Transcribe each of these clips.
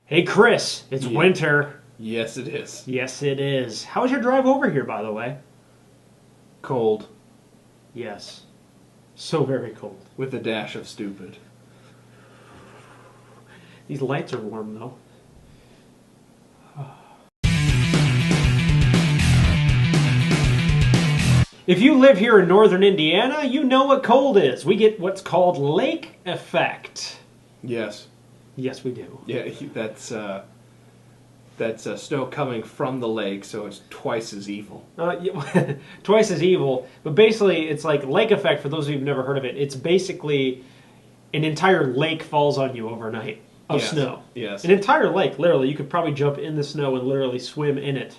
Hey, Chris, it's Yeah. winter. Yes, it is. Yes, it is. How was your drive over here, by the way? Cold Yes. So very cold. with a dash of stupid. These lights are warm, though. If you live here in northern Indiana, you know what cold is. We get what's called lake effect. Yes. Yes, we do. Yeah, that's snow coming from the lake, so it's twice as evil. Twice as evil, but basically it's like lake effect. For those of you who've never heard of it, it's basically an entire lake falls on you overnight of Yes. snow. Yes. An entire lake, literally. You could probably jump in the snow and literally swim in it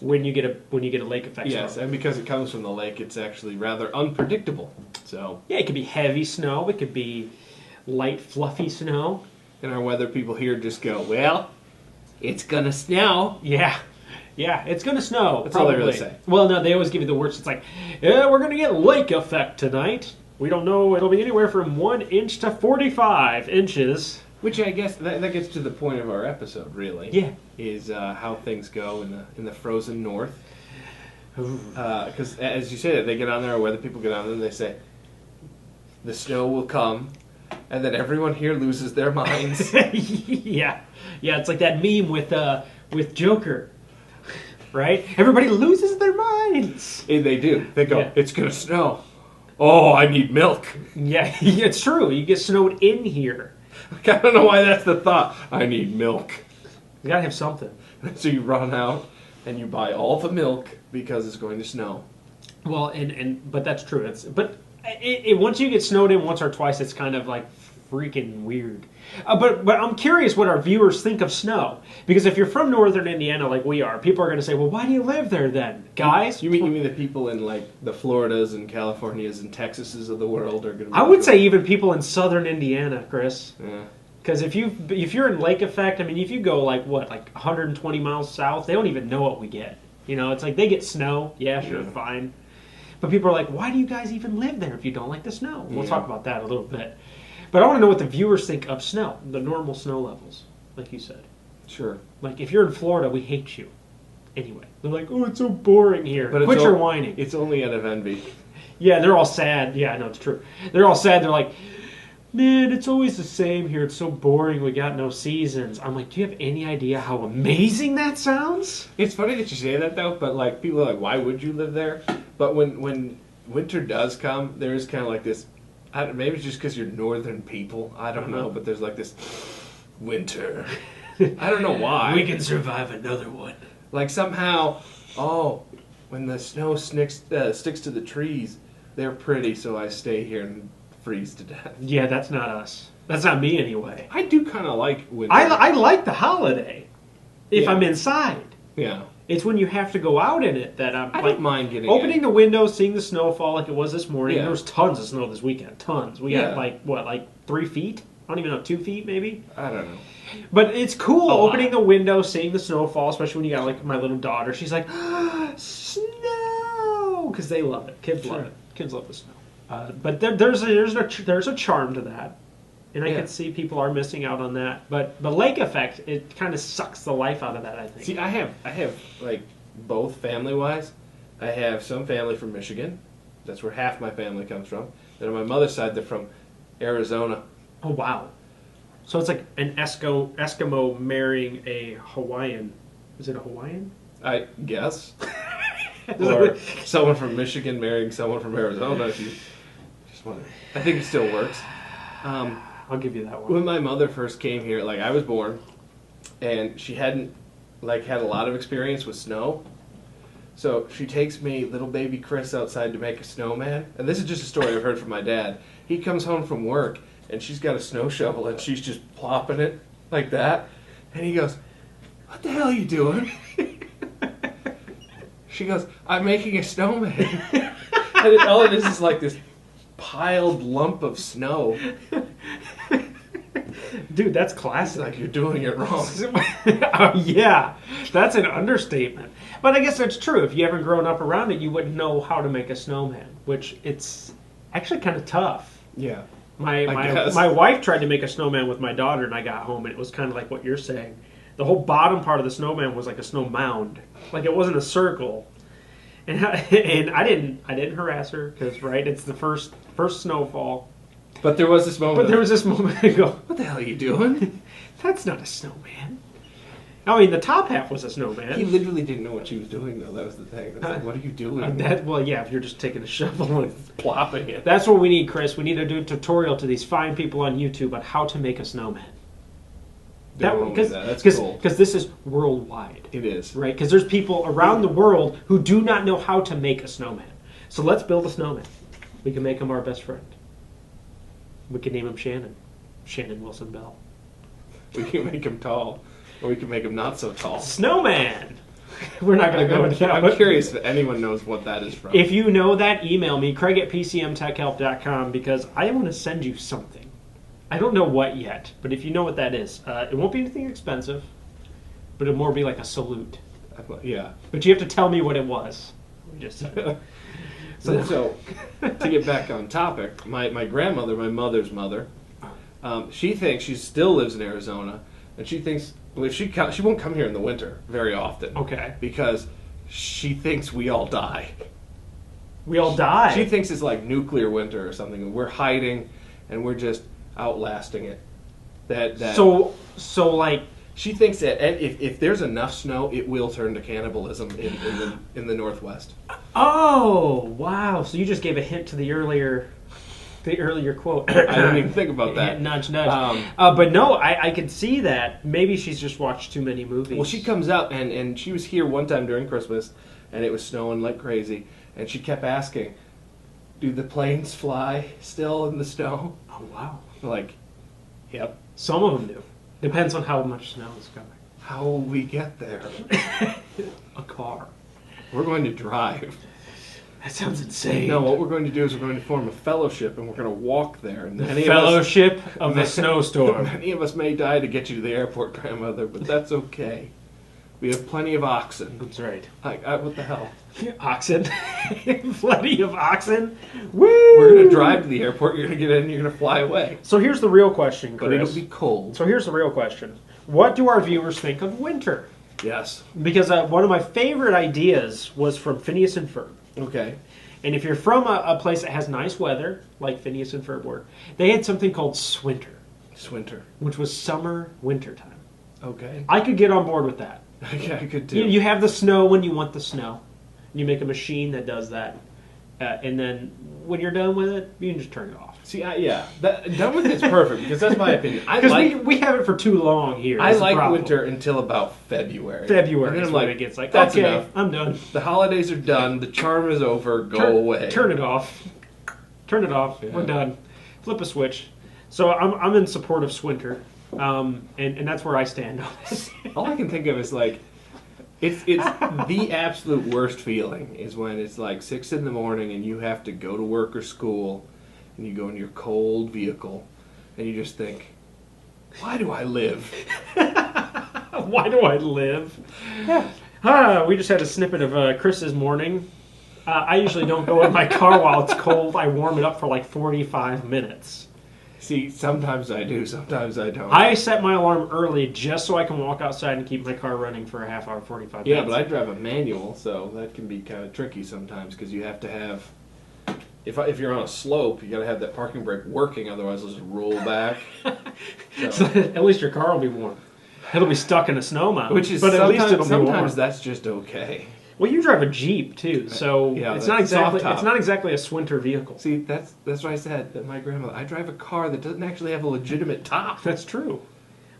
when you get a lake effect. Yes, storm. and because it comes from the lake, it's actually rather unpredictable. So, Yeah, it could be heavy snow. It could be light, fluffy snow. and our weather people here just go, well, it's gonna snow. Yeah. Yeah, it's going to snow. That's all they really probably. say. Well, no, they always give you the worst. It's like, yeah, we're going to get lake effect tonight. We don't know. It'll be anywhere from 1 inch to 45 inches. Which I guess that gets to the point of our episode, really. Yeah. Is how things go in the frozen north. Because as you say, they get on there, or weather people get on there, and they say, the snow will come, and then everyone here loses their minds. Yeah. Yeah, it's like that meme with Joker. Right? Everybody loses their minds. And they do. They go, Yeah. it's going to snow. Oh, I need milk. Yeah, it's true. You get snowed in here. I don't know why that's the thought. I need milk. You gotta have something. So you run out, and you buy all the milk because it's going to snow. Well, but that's true. Once you get snowed in once or twice, it's kind of like freaking weird. But I'm curious what our viewers think of snow, because if you're from northern Indiana like we are, people are going to say, "Well, why do you live there then, guys?" You mean the people in like the Floridas and Californias and Texases of the world are going to? I would say even people in southern Indiana, Chris. Yeah. Because if you're in lake effect, I mean, if you go like 120 miles south, they don't even know what we get. You know, it's like they get snow. Yeah, sure, Yeah. fine. But people are like, why do you guys even live there if you don't like the snow? We'll Yeah. talk about that a little bit. But I want to know what the viewers think of snow, the normal snow levels, like you said. Sure. Like if you're in Florida, we hate you. Anyway, they're like, oh, it's so boring here. But Quit your whining. It's only out of envy. Yeah, they're all sad. Yeah, I know it's true. They're all sad. They're like, man, it's always the same here. It's so boring. We got no seasons. I'm like, do you have any idea how amazing that sounds? It's funny that you say that though, but like people are like, why would you live there? But when winter does come, there is kind of like this. Maybe it's just because you're northern people. I don't know, but there's like this winter. I don't know why. We can survive another one. Like somehow, when the snow sticks to the trees, they're pretty, so I stay here and freeze to death. Yeah, that's not us. That's not me anyway. I do kind of like winter. I like the holiday if Yeah. I'm inside. Yeah. It's when you have to go out in it that I'm I like don't mind getting opening the window, seeing the snowfall like it was this morning. Yeah. There was tons of snow this weekend. Tons. We Yeah. got like 3 feet? I don't even know, 2 feet maybe? I don't know. But it's cool A lot. opening the window, seeing the snowfall, especially when you got like my little daughter. She's like, snow! Because they love it. Kids love Sure. it. Kids love the snow. But there's a charm to that. And I Yeah. can see people are missing out on that. But the lake effect, it kind of sucks the life out of that, I think. See, I have like both family wise. I have some family from Michigan. That's where half my family comes from. Then on my mother's side, they're from Arizona. Oh, wow. So it's like an Eskimo marrying a Hawaiian. Is it a Hawaiian? I guess. Or someone from Michigan marrying someone from Arizona. If you just want to, I think it still works. I'll give you that one. When my mother first came here, like I was born, and she hadn't like had a lot of experience with snow. So she takes me, little baby Chris, outside to make a snowman. And this is just a story I've heard from my dad. He comes home from work, and she's got a snow shovel, and she's just plopping it like that. And he goes, "What the hell are you doing?" She goes, "I'm making a snowman." And all it is like this piled lump of snow. Dude, that's It's classic. like, you're doing it wrong. Oh, yeah, that's an understatement. But I guess that's true. If you haven't grown up around it, you wouldn't know how to make a snowman, which it's actually kind of tough. Yeah. My guess. my wife tried to make a snowman with my daughter, and I got home, and it was kind of like what you're saying. The whole bottom part of the snowman was like a snow mound, like it wasn't a circle. And I didn't harass her because it's the first snowfall. But there was this moment. But there was this moment I go, what the hell are you doing? that's not a snowman. I mean, the top half was a snowman. He literally didn't know what she was doing, though. That was the thing. It's like, what are you doing? Well, yeah, if you're just taking a shovel and Plopping it. that's what we need, Chris. We need to do a tutorial to these fine people on YouTube on how to make a snowman. That's cool. Because this is worldwide, It is. right? Because there's people around the world who do not know how to make a snowman. So let's build a snowman. We can make him our best friend. We can name him Shannon Wilson Bell. We can make him tall, or we can make him not so tall. Snowman. We're not going to go into that. I'm curious if anyone knows what that is from. If you know that, email me, Craig@PCMTechHelp.com, because I want to send you something. I don't know what yet, but if you know what that is, it won't be anything expensive, but it'll more be like a salute. Yeah. But you have to tell me what it was. We just said. So, to get back on topic, my grandmother, my mother's mother, she thinks she still lives in Arizona, and she thinks if she won't come here in the winter very often. Okay. Because she thinks we all die. We all die. She thinks it's like nuclear winter or something, and we're hiding, and we're just outlasting it. So like she thinks that if there's enough snow, it will turn to cannibalism in the Northwest. Oh wow! So you just gave a hint to the earlier quote. I didn't even think about that. Nudge, nudge. But no, I could see that. Maybe she's just watched too many movies. Well, she comes out, and she was here one time during Christmas, and it was snowing like crazy, and she kept asking, do the planes fly still in the snow? Oh wow! Like, yep. Some of them do. Depends on how much snow is coming. How will we get there? A car. We're going to drive. That sounds insane. No, what we're going to do is we're going to form a fellowship, and we're going to walk there. And the fellowship of the snowstorm. Many of us may die to get you to the airport, grandmother, but that's okay. We have plenty of oxen. That's right. What the hell? Oxen. Plenty of oxen. Woo! We're going to drive to the airport, you're going to get in, and you're going to fly away. So here's the real question, Chris. But it'll be cold. So here's the real question. What do our viewers think of winter? Yes. Because one of my favorite ideas was from Phineas and Ferb. Okay. And if you're from a place that has nice weather, like Phineas and Ferb were, they had something called Swinter. Swinter. Which was summer, winter time. Okay. I could get on board with that. Yeah, I could too. You have the snow when you want the snow. You make a machine that does that. And then when you're done with it, you can just turn it off. See, done with it's perfect, because that's my opinion. Because we have it for too long here. I like winter until about February. February and is then when it gets like, that's okay, enough. I'm done. The holidays are done. The charm is over. Go away. Turn it off. Turn it off. Yeah. We're done. Flip a switch. So I'm in support of Swinter, and that's where I stand on it. All I can think of is like, it's the absolute worst feeling is when it's like 6 a.m. and you have to go to work or school, and you go in your cold vehicle, and you just think, why do I live? Why do I live? We just had a snippet of Chris's morning. I usually don't go in my car while it's cold. I warm it up for like 45 minutes. See, sometimes I do, sometimes I don't. I set my alarm early just so I can walk outside and keep my car running for a half hour, 45 minutes. Yeah, but I drive a manual, so that can be kind of tricky sometimes because you have to have... If you're on a slope, you got to have that parking brake working, otherwise it'll just roll back. So at least your car will be warm. It'll be stuck in a snow mountain. But at least it'll be warm. Sometimes that's just okay. Well, you drive a Jeep too, so yeah, it's not exactly a Swinter vehicle. See, that's what I said. That my grandmother. I drive a car that doesn't actually have a legitimate top. That's true.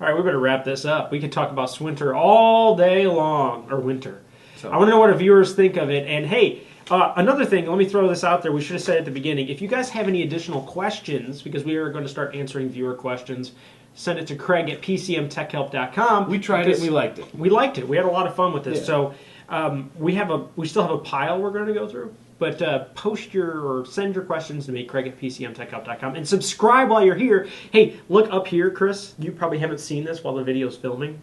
All right, we better wrap this up. We could talk about Swinter all day long, or winter. So, I want to know what our viewers think of it. And hey, another thing, let me throw this out there. We should have said at the beginning. If you guys have any additional questions, because we are going to start answering viewer questions, send it to Craig@PCMTechHelp.com. We tried it and we liked it. We liked it. We had a lot of fun with this. Yeah. So we still have a pile we're going to go through. But send your questions to me, Craig@PCMTechHelp.com, and subscribe while you're here. Hey, look up here, Chris. You probably haven't seen this while the video's filming,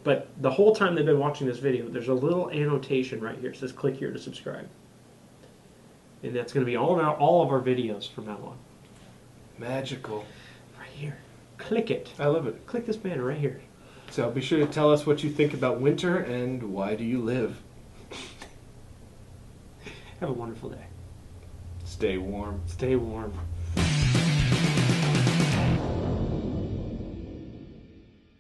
but the whole time they've been watching this video, there's a little annotation right here. It says click here to subscribe. And that's going to be all of our videos from now on. Magical. Right here. Click it. I love it. Click this banner right here. So be sure to tell us what you think about winter and why do you live. Have a wonderful day. Stay warm. Stay warm.